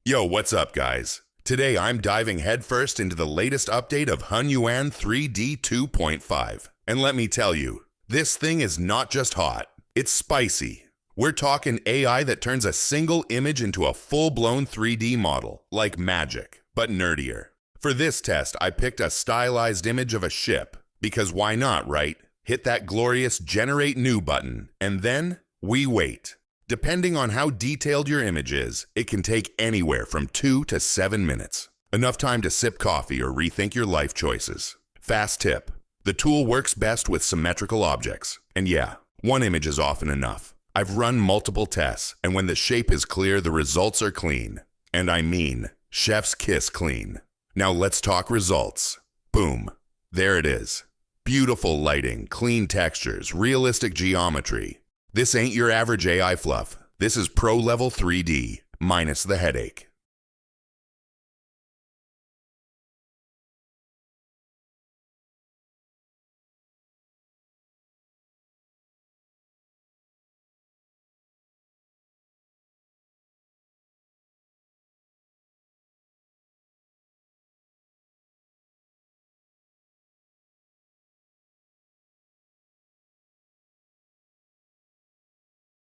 Yo, what's up, guys? Today I'm diving headfirst into the latest update of Hunyuan 3D 2.5. And let me tell you, this thing is not just hot, it's spicy. We're talking AI that turns a single image into a full-blown 3D model, like magic, but nerdier. For this test, I picked a stylized image of a ship, because why not, right? Hit that glorious Generate New button, and then we wait. Depending on how detailed your image is, it can take anywhere from 2 to 7 minutes. Enough time to sip coffee or rethink your life choices. Fast tip: the tool works best with symmetrical objects. And yeah, one image is often enough. I've run multiple tests, and when the shape is clear, the results are clean. And I mean, chef's kiss clean. Now let's talk results. Boom. There it is. Beautiful lighting, clean textures, realistic geometry. This ain't your average AI fluff. This is pro-level 3D, minus the headache.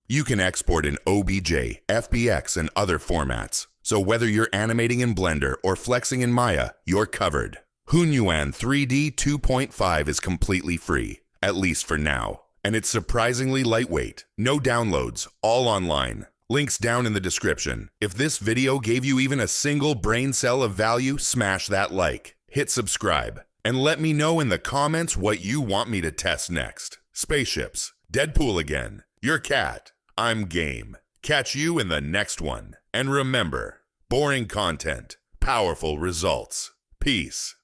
You can export in OBJ, FBX, and other formats. So whether you're animating in Blender or flexing in Maya, you're covered. Hunyuan 3D 2.5 is completely free, at least for now. And it's surprisingly lightweight. No downloads, all online. Links down in the description. If this video gave you even a single brain cell of value, smash that like. Hit subscribe. And let me know in the comments what you want me to test next. Spaceships, Deadpool again, your cat. I'm game. Catch you in the next one. And remember, boring content, powerful results. Peace.